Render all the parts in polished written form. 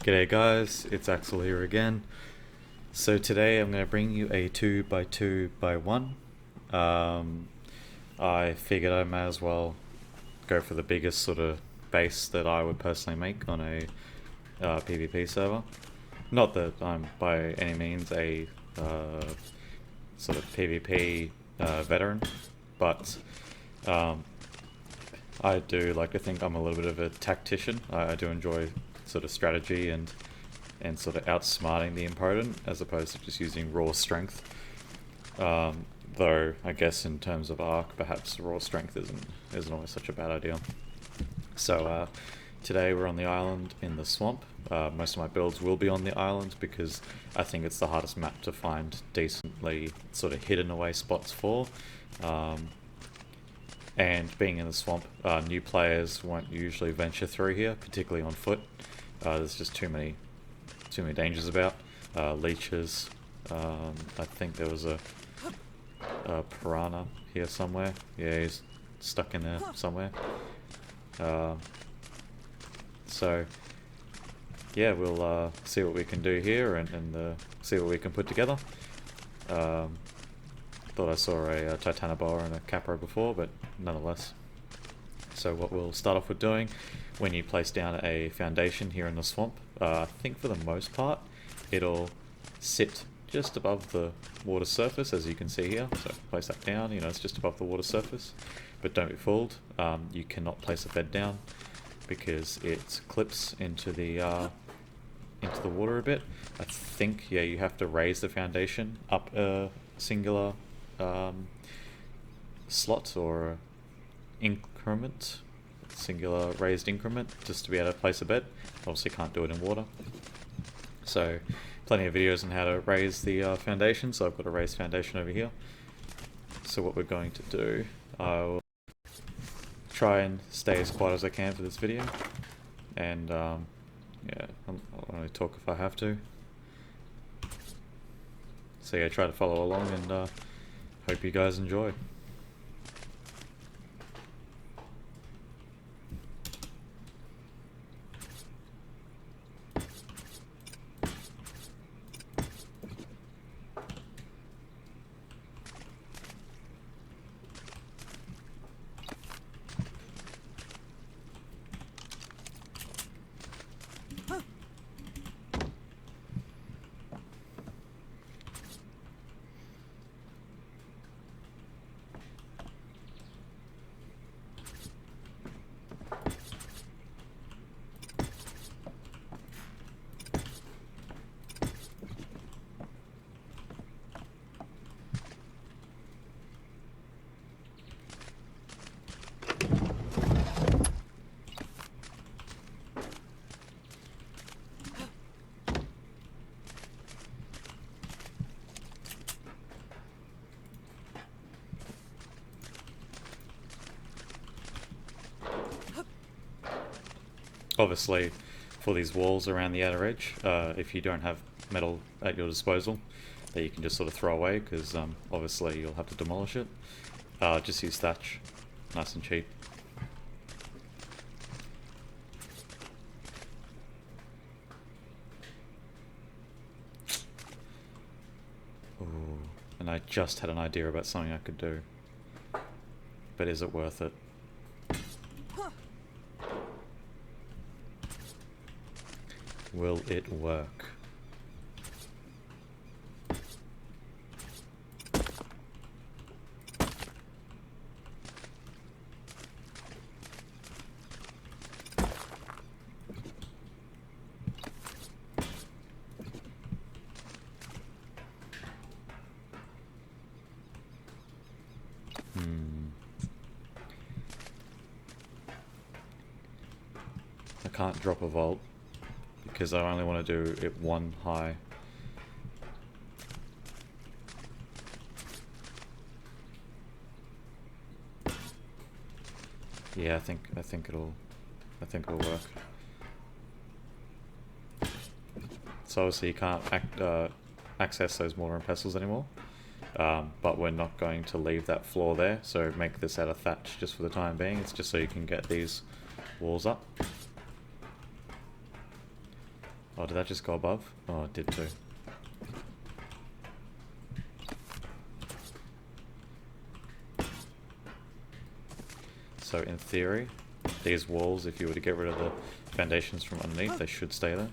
G'day guys, it's Axel here again. So today I'm going to bring you a 2x2x1. Um, I figured I may as well go for the biggest sort of base that I would personally make on a PvP server. Not that I'm by any means a sort of PvP veteran, but um, I do like to think I'm a little bit of a tactician. I do enjoy sort of strategy and sort of outsmarting the opponent as opposed to just using raw strength. Though I guess in terms of arc, perhaps raw strength isn't always such a bad idea. So today we're on the island in the swamp. Most of my builds will be on the island because I think it's the hardest map to find decently sort of hidden away spots for. And being in the swamp, new players won't usually venture through here, particularly on foot. There's just too many dangers about. Leeches. I think there was a piranha here somewhere. Yeah, he's stuck in there somewhere. So yeah, we'll see what we can do here and see what we can put together. Thought I saw a Titanoboa and a Capra before, but nonetheless. So what we'll start off with doing, when you place down a foundation here in the swamp, I think for the most part, it'll sit just above the water surface, as you can see here. So place that down, it's just above the water surface. But don't be fooled, you cannot place a bed down because it clips into the water a bit. I think, yeah, you have to raise the foundation up a singular slot or increment, singular raised increment, just to be able to place a bed. Obviously can't do it in water. So plenty of videos on how to raise the foundation, so I've got a raised foundation over here. So what we're going to do, I'll try and stay as quiet as I can for this video, and yeah, I'll only talk if I have to. So yeah, try to follow along and hope you guys enjoy. Obviously, for these walls around the outer edge, if you don't have metal at your disposal that you can just sort of throw away, because obviously you'll have to demolish it, just use thatch, nice and cheap. Ooh, and I just had an idea about something I could do, but is it worth it? Will it work? I can't drop a vault because I only want to do it one high. Yeah, I think it'll work. So obviously you can't access those mortar and pestles anymore. but we're not going to leave that floor there, so make this out of thatch just for the time being. It's just so you can get these walls up. Oh, did that just go above? Oh, it did too. So in theory, these walls, if you were to get rid of the foundations from underneath, they should stay there.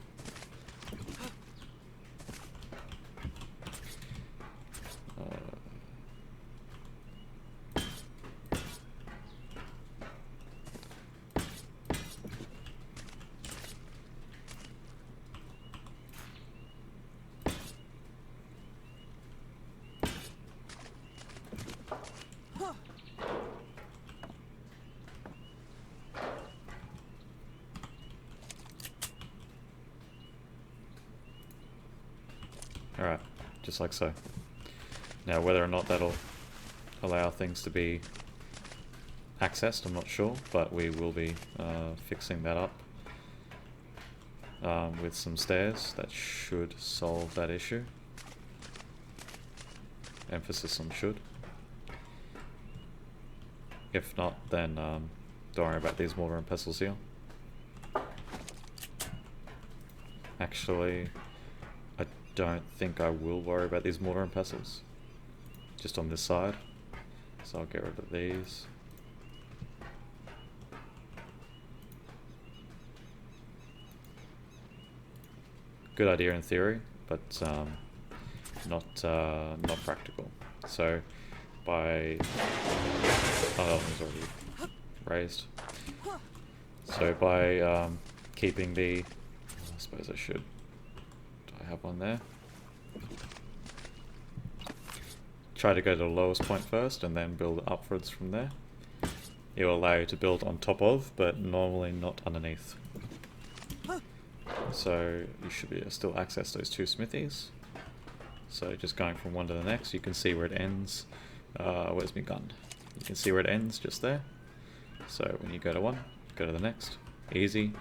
Alright, just like so. Now whether or not that'll allow things to be accessed, I'm not sure, but we will be fixing that up with some stairs. That should solve that issue. Emphasis on should. If not, then don't worry about these mortar and pestles here. Actually, I don't think I will worry about these mortar and pestles. Just on this side. So I'll get rid of these. Good idea in theory, but not practical. So by oh, that one's already raised. So by keeping the, I suppose I should. Do I have one there? Try to go to the lowest point first and then build upwards from there. It will allow you to build on top of, but normally not underneath. So you should be able to still access those two smithies. So just going from one to the next, you can see where it ends. Where's my gun? You can see where it ends just there. So when you go to one, go to the next. Easy.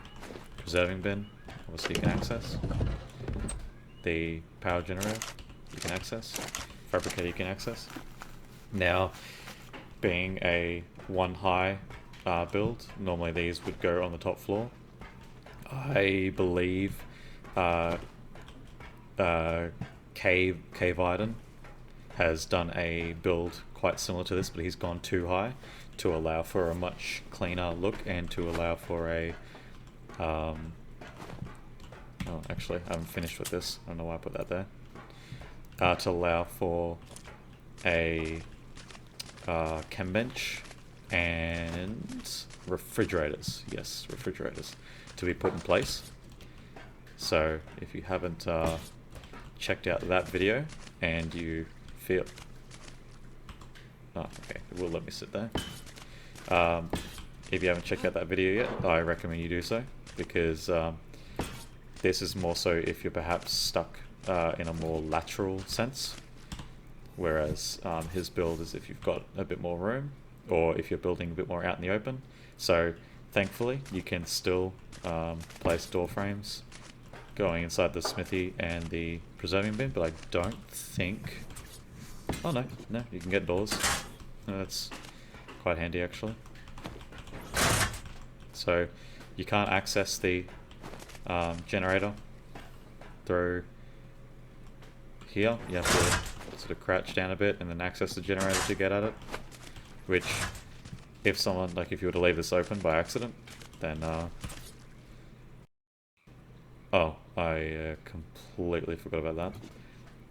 Preserving bin, obviously you can access. The power generator, you can access. Fabricator you can access. Now, being a one high build, normally these would go on the top floor. I believe Cave Iden has done a build quite similar to this, but he's gone too high to allow for a much cleaner look and to allow for a oh, actually I haven't finished with this. I don't know why I put that there. To allow for a chem bench and refrigerators. Yes, refrigerators to be put in place. So if you haven't checked out that video and you feel, oh, okay, it will let me sit there. If you haven't checked out that video yet, I recommend you do so, because this is more so if you're perhaps stuck in a more lateral sense, whereas his build is if you've got a bit more room, or if you're building a bit more out in the open. So thankfully you can still place door frames going inside the smithy and the preserving bin, but I don't think, oh no, you can get doors. That's quite handy actually. So you can't access the generator through here. You have to sort of crouch down a bit and then access the generator to get at it, which if someone, like if you were to leave this open by accident, then oh, I completely forgot about that.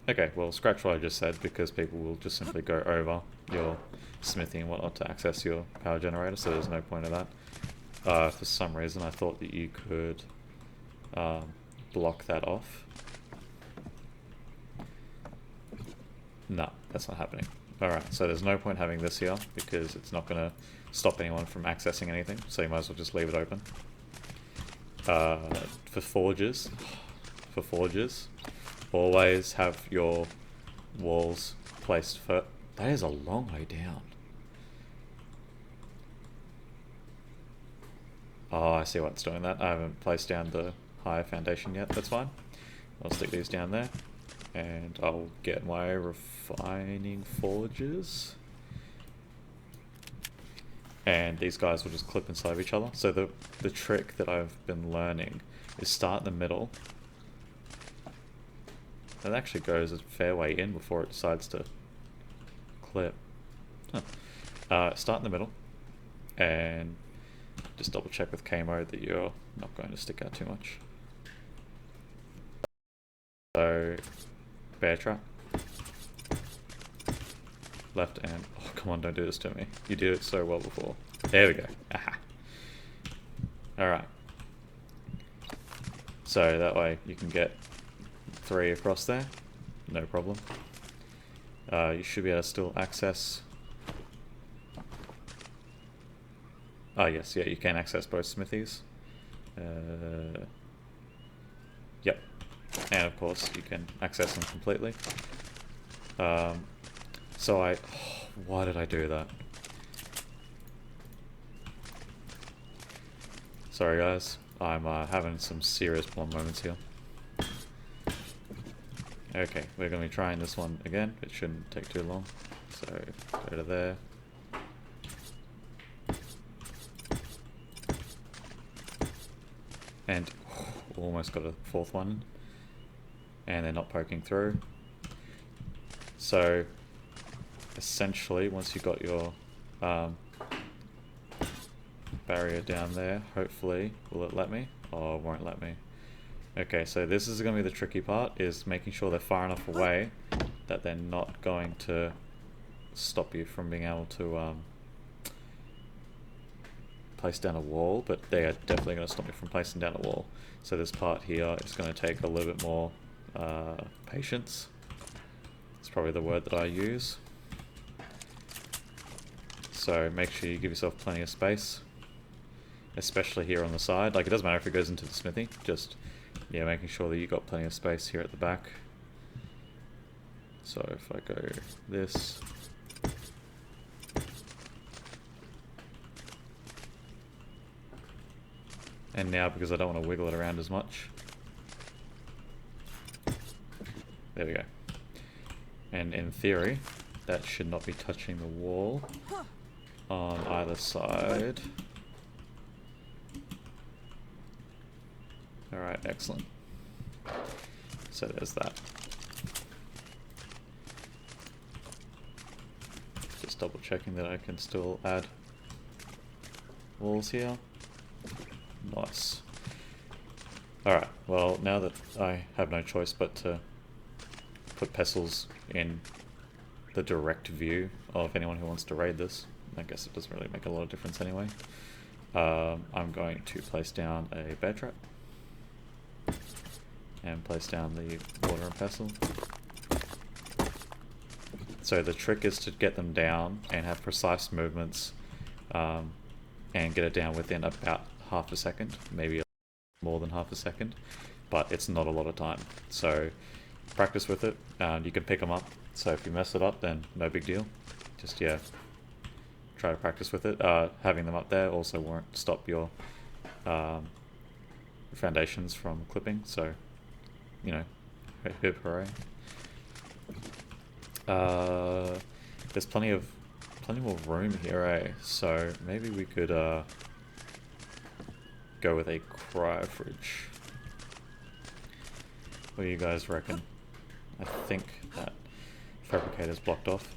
Okay, well scratch what I just said, because people will just simply go over your smithy and whatnot to access your power generator, so there's no point of that. For some reason I thought that you could block that off. No, that's not happening. Alright, so there's no point having this here, because it's not going to stop anyone from accessing anything, so you might as well just leave it open. For forges, always have your walls placed for... That is a long way down. Oh, I see what's doing that. I haven't placed down the higher foundation yet, that's fine. I'll stick these down there, and I'll get my refining forges. And these guys will just clip inside of each other. So the trick that I've been learning is start in the middle That actually goes a fair way in before it decides to clip. Huh. Start in the middle, and just double check with K mode that you're not going to stick out too much. So, bear trap. Left and... Oh, come on, don't do this to me. You did it so well before. There we go. Aha. Alright. So that way you can get 3 across there. No problem. You should be able to still access... Oh yes, yeah, you can access both smithies. Yep. And of course you can access them completely. So I... Oh, why did I do that? Sorry guys, I'm having some serious plum moments here. Okay, we're going to be trying this one again. It shouldn't take too long. So, go to there. And almost got a 4th one. And they're not poking through. So, essentially, once you've got your barrier down there, hopefully, will it let me? Oh, it won't let me. Okay, so this is going to be the tricky part, is making sure they're far enough away that they're not going to stop you from being able to place down a wall, but they are definitely going to stop me from placing down a wall. So this part here is going to take a little bit more patience. It's probably the word that I use. So make sure you give yourself plenty of space, especially here on the side. Like, it doesn't matter if it goes into the smithy, just, yeah, making sure that you've got plenty of space here at the back. So if I go this, and now because I don't want to wiggle it around as much, there we go. And in theory, that should not be touching the wall on either side. Alright, excellent. So there's that. Just double checking that I can still add walls here. Nice. Alright, well, now that I have no choice but to put pestles in the direct view of anyone who wants to raid this, I guess it doesn't really make a lot of difference anyway. I'm going to place down a bear trap and place down the water and pestle. So the trick is to get them down and have precise movements, and get it down within about half a second, maybe more than half a second, but it's not a lot of time. So practice with it, and you can pick them up. So if you mess it up, then no big deal. Just, yeah, try to practice with it. Having them up there also won't stop your foundations from clipping, so, you know, hip hooray. There's plenty more room here, eh? So maybe we could go with a cryo fridge. What do you guys reckon? I think that fabricator's blocked off.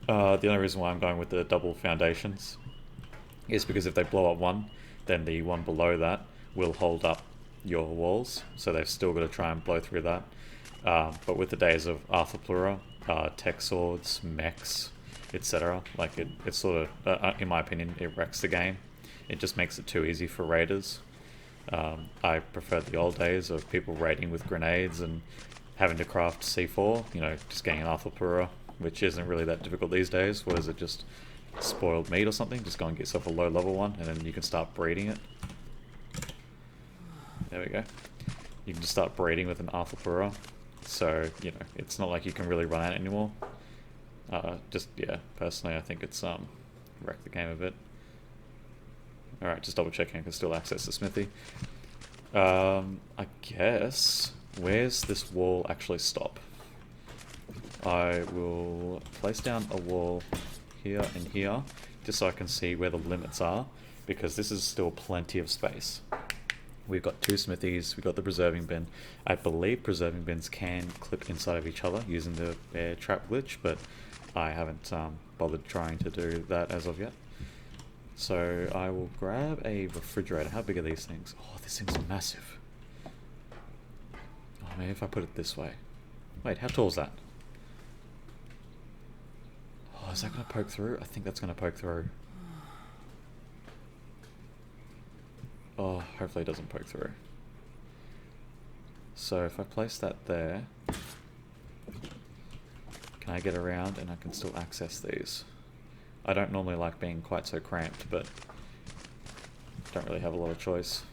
The only reason why I'm going with the double foundations is because if they blow up one, then the one below that will hold up your walls, so they've still got to try and blow through that. But with the days of Arthur Plura, tech swords, mechs, etc., like it sort of, in my opinion, it wrecks the game. It just makes it too easy for raiders. I prefer the old days of people raiding with grenades and having to craft C4, you know, just getting an Arthur Plura, which isn't really that difficult these days. What is it, just spoiled meat or something? Just go and get yourself a low level one, and then you can start breeding it. There we go. You can just start breeding with an Arthur Plura. So, you know, it's not like you can really run out anymore. Just, yeah, personally I think it's wrecked the game a bit. Alright, just double checking I can still access the smithy. I guess, where's this wall actually stop? I will place down a wall here and here, just so I can see where the limits are, because this is still plenty of space We've got two smithies, we've got the preserving bin. I believe preserving bins can clip inside of each other using the bear trap glitch, but I haven't bothered trying to do that as of yet. So I will grab a refrigerator. How big are these things? Oh, these things are massive. Oh, maybe if I put it this way. Wait, how tall is that? Oh, is that going to poke through? I think that's going to poke through. Oh, hopefully it doesn't poke through. So if I place that there, can I get around and I can still access these? I don't normally like being quite so cramped, but don't really have a lot of choice.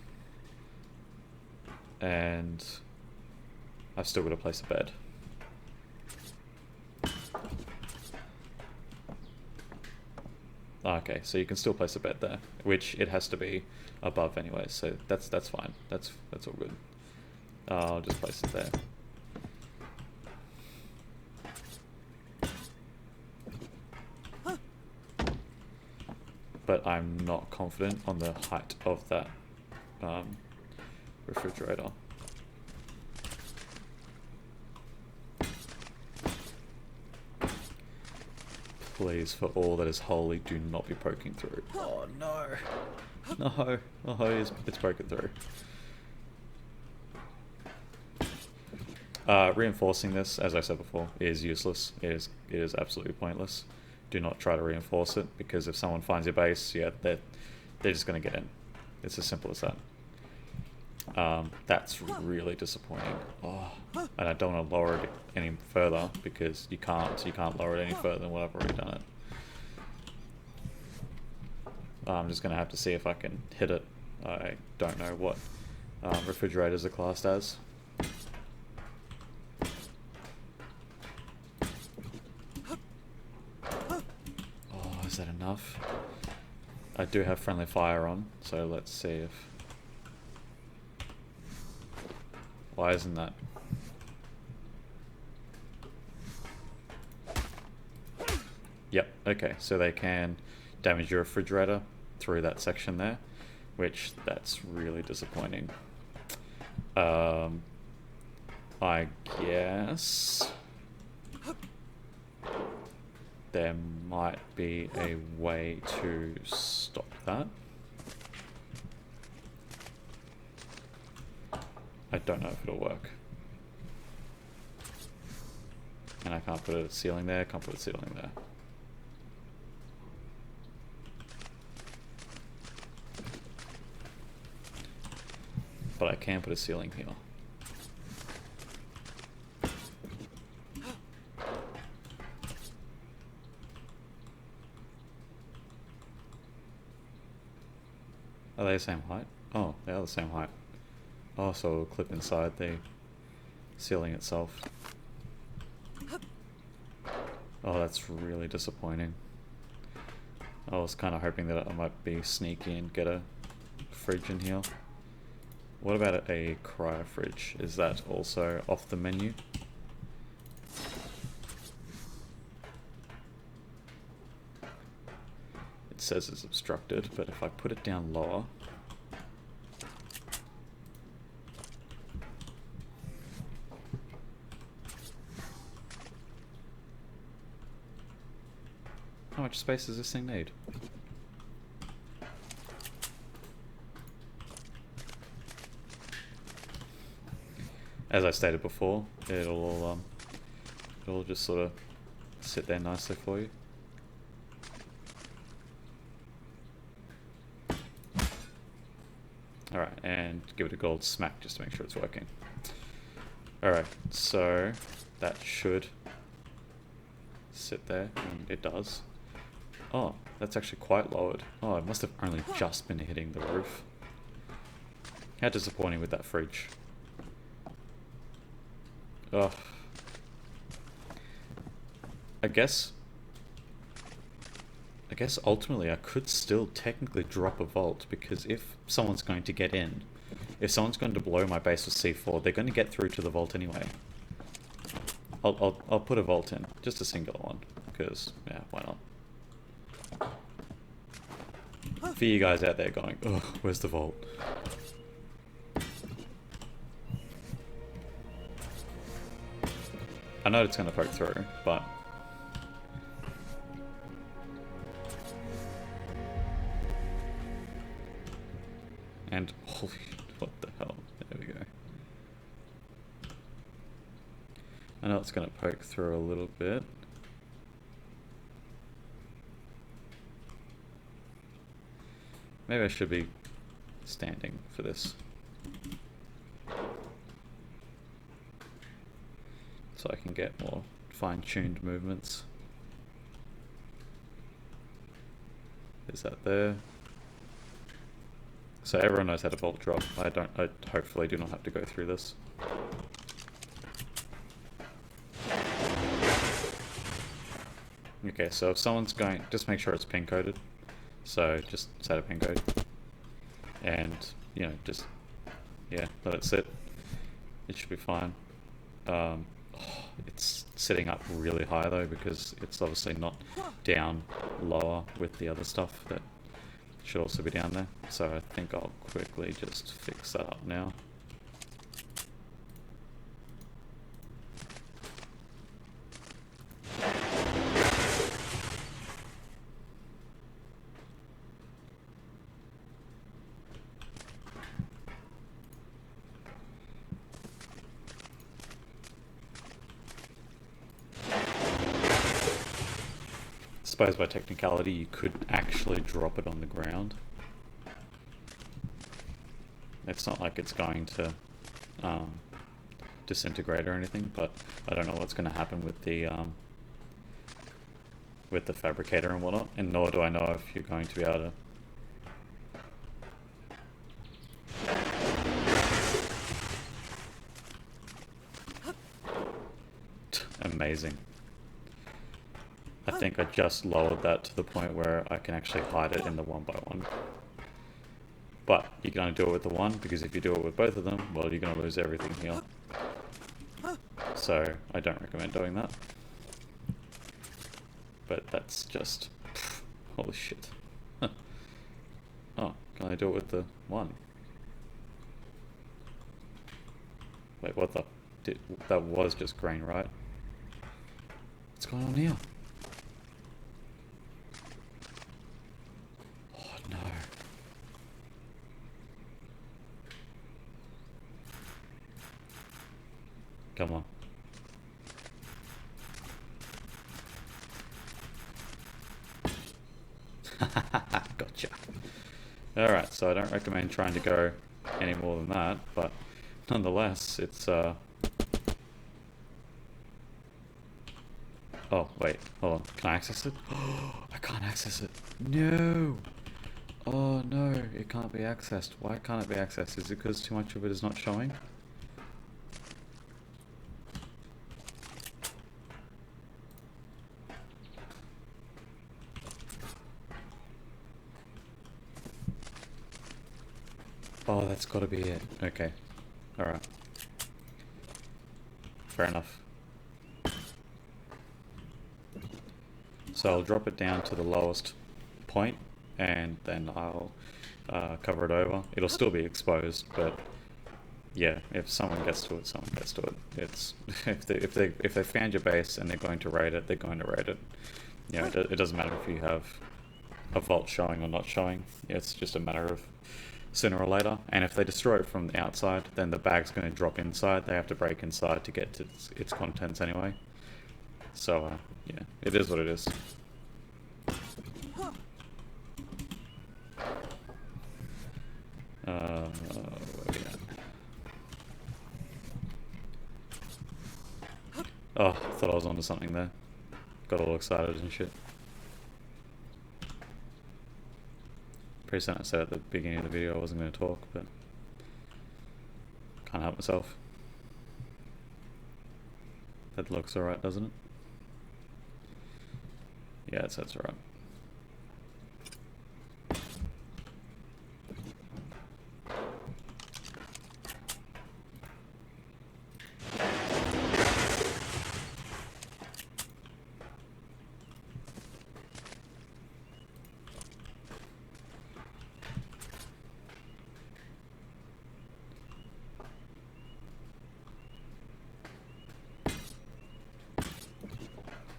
And I've still got to place a bed. Okay, so you can still place a bed there, which it has to be above anyway, so that's fine. That's all good. I'll just place it there. But I'm not confident on the height of that refrigerator. Please, for all that is holy, do not be poking through. Oh no! No! Oh, it's poking through. Reinforcing this, as I said before, is useless. It is absolutely pointless. Do not try to reinforce it, because if someone finds your base, yeah, they're just going to get in. It's as simple as that. That's really disappointing. Oh, and I don't want to lower it any further because you can't lower it any further than what I've already done it. I'm just going to have to see if I can hit it. I don't know what refrigerators are classed as. Oh, is that enough? I do have friendly fire on, so let's see if... Why isn't that? Yep, okay, so they can damage your refrigerator through that section there, which that's really disappointing. I guess there might be a way to stop that. I don't know if it'll work. And I can't put a ceiling there, can't put a ceiling there. But I can put a ceiling here. Are they the same height? Oh, they are the same height. Oh, so it'll clip inside the ceiling itself. Oh, that's really disappointing. I was kind of hoping that I might be sneaky and get a fridge in here. What about a cryo fridge? Is that also off the menu? It says it's obstructed, but if I put it down lower... How much space does this thing need? As I stated before, it'll just sort of sit there nicely for you. Alright, and give it a gold smack just to make sure it's working. Alright, so that should sit there, and it does. Oh, that's actually quite lowered. Oh, it must have only just been hitting the roof. How disappointing with that fridge. Oh. I guess ultimately I could still technically drop a vault, because if someone's going to get in, if someone's going to blow my base with C4, they're going to get through to the vault anyway. I'll put a vault in, just a singular one, because yeah, why not? For you guys out there going, oh, where's the vault? I know it's going to poke through, but... And, holy, what the hell? There we go. I know it's going to poke through a little bit. Maybe I should be standing for this. So I can get more fine-tuned movements. Is that there? So everyone knows how to bolt drop. I hopefully do not have to go through this. Okay, so if someone's going, just make sure it's pin coded. So just set a pin code. And, you know, just, yeah, let it sit. It should be fine. It's sitting up really high though, because it's obviously not down lower with the other stuff that should also be down there. So I think I'll quickly just fix that up now. I suppose by technicality you could actually drop it on the ground. It's not like it's going to disintegrate or anything, but I don't know what's going to happen with the fabricator and whatnot, and nor do I know if you're going to be able to... Amazing. I think I just lowered that to the point where I can actually hide it in the 1x1. But you can only do it with the one, because if you do it with both of them, well, you're going to lose everything here. So I don't recommend doing that. But that's just... holy shit. Oh, can I do it with the one? Wait, what the... that was just green, right? What's going on here? No. Come on. Gotcha. Alright, so I don't recommend trying to go any more than that, but nonetheless, it's oh, wait, hold on. Can I access it? Oh, I can't access it. No! Oh no, it can't be accessed. Why can't it be accessed? Is it because too much of it is not showing? Oh, that's gotta be it. Okay. Alright. Fair enough. So I'll drop it down to the lowest point, and then I'll cover it over. It'll still be exposed, but yeah, if someone gets to it, someone gets to it. It's if they found your base and they're going to raid it, they're going to raid it. You know, it doesn't matter if you have a vault showing or not showing. It's just a matter of sooner or later. And if they destroy it from the outside, then the bag's going to drop inside. They have to break inside to get to its contents anyway. So yeah, it is what it is. Where we at? Oh, I thought I was onto something there. Got all excited and shit. Pretty certain I said at the beginning of the video I wasn't going to talk, but can't help myself. That looks alright, doesn't it? Yeah, that's alright.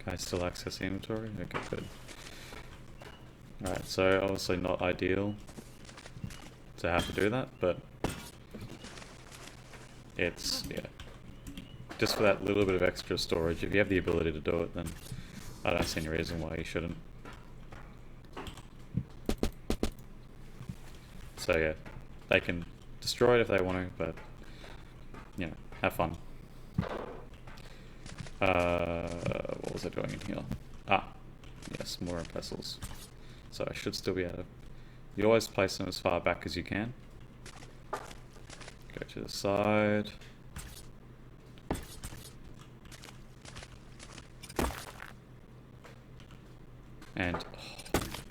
Can I still access the inventory? Okay, good. Alright, so obviously not ideal to have to do that, but it's, yeah. Just for that little bit of extra storage, if you have the ability to do it, then I don't see any reason why you shouldn't. So yeah, they can destroy it if they want to, but, you know, have fun. What was I doing in here? Ah, yes, more vessels. So I should still be able to... You always place them as far back as you can. Go to the side. And...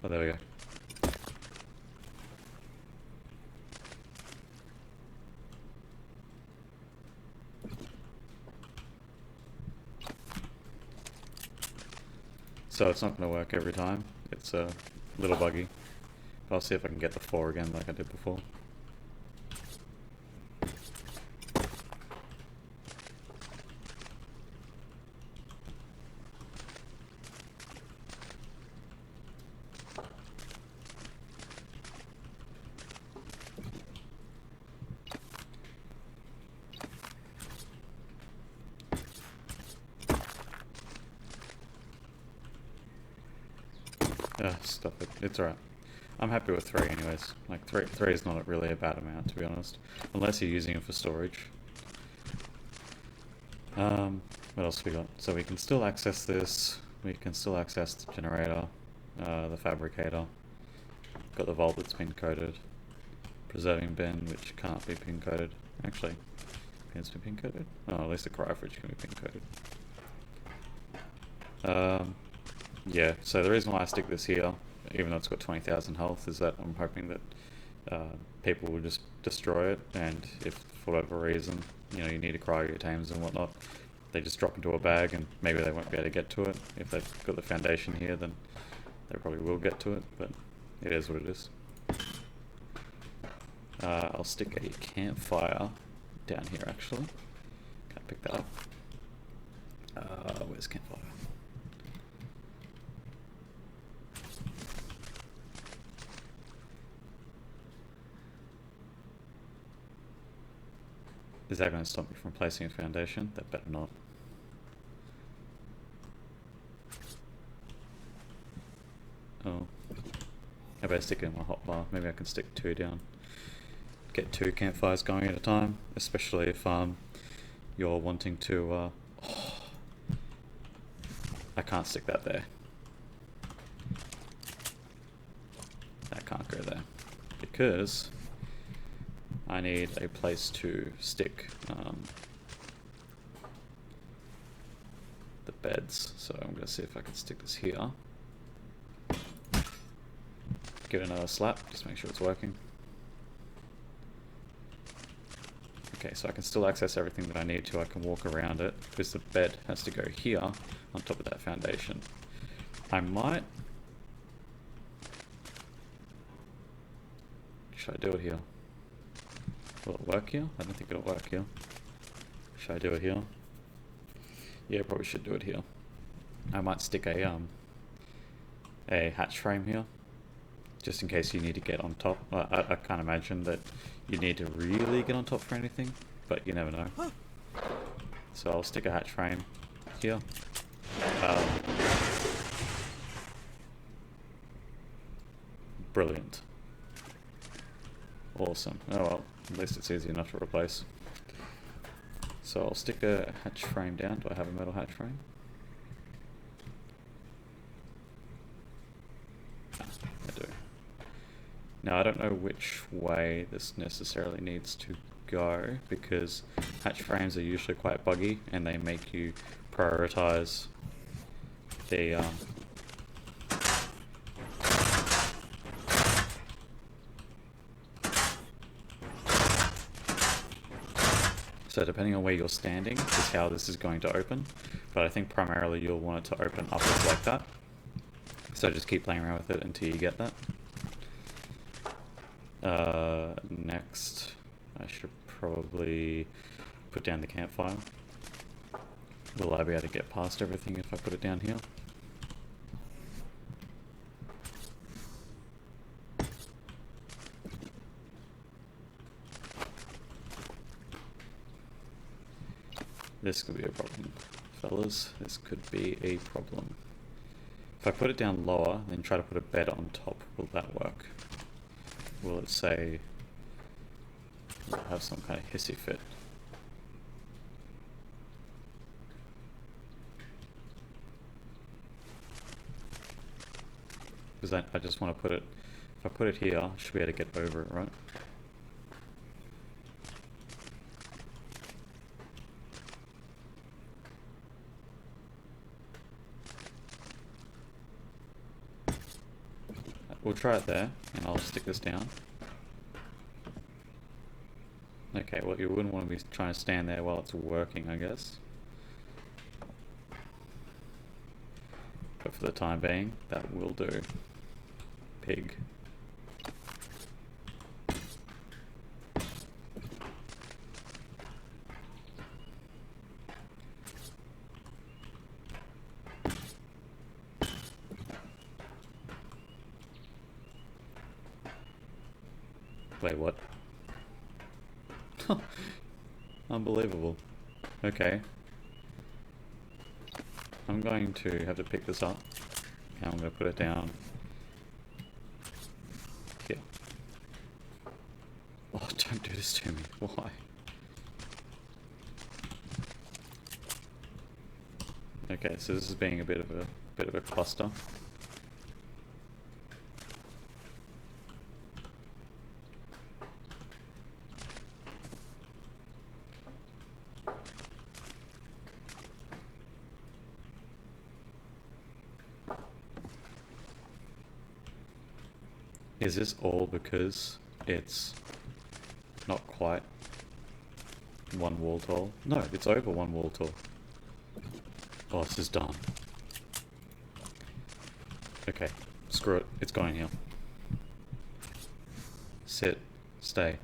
oh, there we go. So it's not going to work every time. It's a little buggy. I'll see if I can get the 4 again like I did before. Stop it. It's alright. I'm happy with 3 anyways. Like, 3 is not really a bad amount, to be honest. Unless you're using it for storage. What else we got? So we can still access this. We can still access the generator. The fabricator. Got the vault that's been coded. Preserving bin, which can't be pin coded. Actually, pin's been pin coded? Oh, at least the cryofridge can be pin coded. Yeah, so the reason why I stick this here, even though it's got 20,000 health, is that I'm hoping that people will just destroy it, and if for whatever reason, you know, you need to cryo your tames and whatnot, they just drop into a bag and maybe they won't be able to get to it. If they've got the foundation here, then they probably will get to it, but it is what it is. I'll stick a campfire down here actually. Can I pick that up? Where's campfire? Is that going to stop me from placing a foundation? That better not. Oh. I better stick it in my hotbar. Maybe I can stick 2 down. Get 2 campfires going at a time, especially if you're wanting to... I can't stick that there. That can't go there. Because I need a place to stick the beds. So I'm going to see if I can stick this here. Give it another slap, just make sure it's working. Okay, so I can still access everything that I need to. I can walk around it, because the bed has to go here, on top of that foundation. I might... Should I do it here? Will it work here? I don't think it'll work here. Should I do it here? Yeah, probably should do it here. I might stick a hatch frame here, just in case you need to get on top. I can't imagine that you need to really get on top for anything, but you never know. So I'll stick a hatch frame here. Brilliant. Awesome. Oh well, at least it's easy enough to replace. So I'll stick a hatch frame down. Do I have a metal hatch frame? Ah, I do. Now I don't know which way this necessarily needs to go, because hatch frames are usually quite buggy and they make you prioritize the so depending on where you're standing is how this is going to open, but I think primarily you'll want it to open upwards like that. So just keep playing around with it until you get that. Next, I should probably put down the campfire. Will I be able to get past everything if I put it down here? This could be a problem, fellas. This could be a problem. If I put it down lower, then try to put a bed on top, will that work? Will it say, will it have some kind of hissy fit? Because I just want to put it, if I put it here, I should be able to get over it, right? We'll try it there, and I'll stick this down. Okay, well, you wouldn't want to be trying to stand there while it's working, I guess. But for the time being, that will do. Pig. Wait, what? Unbelievable. Okay. I'm going to have to pick this up. And I'm going to put it down here. Oh, don't do this to me. Why? Okay, so this is being a bit of a cluster. Is this all because it's not quite one wall tall? No, it's over one wall tall. Oh, this is done. Okay, screw it. It's going here. Sit. Stay.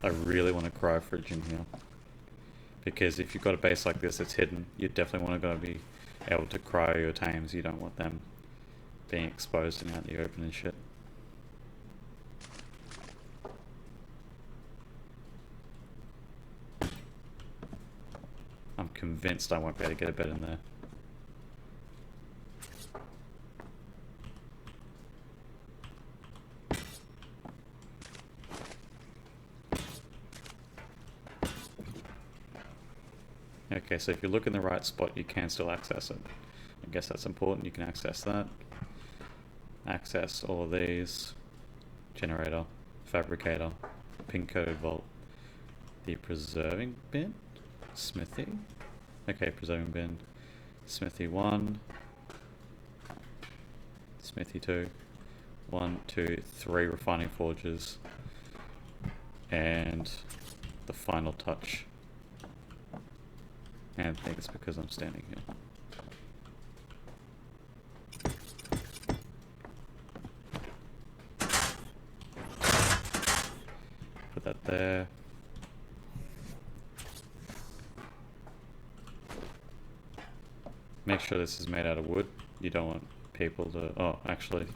I really want a cryo fridge in here, because if you've got a base like this that's hidden, you definitely want to be able to cryo your tames. You don't want them being exposed and out in the open and shit. I'm convinced I won't be able to get a bed in there. Okay, so if you look in the right spot, you can still access it. I guess that's important. You can access that. Access all of these. Generator, fabricator, pin code vault, the preserving bin, smithy. Okay, preserving bin, smithy 1, smithy 2, 1, 2, 3 refining forges, and the final touch. And I think it's because I'm standing here. Put that there. Make sure this is made out of wood. You don't want people to... Oh, actually,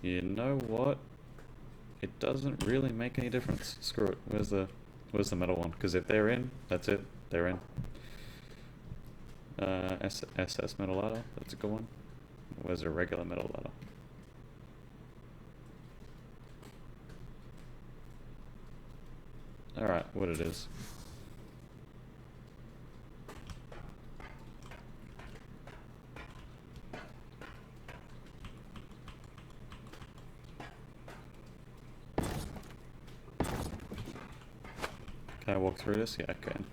you know what? It doesn't really make any difference. Screw it. Where's the metal one? Because if they're in, that's it. They're in. SS metal ladder. That's a good one. Where's a regular metal ladder? Alright, what it is. Can I walk through this? Yeah, I can.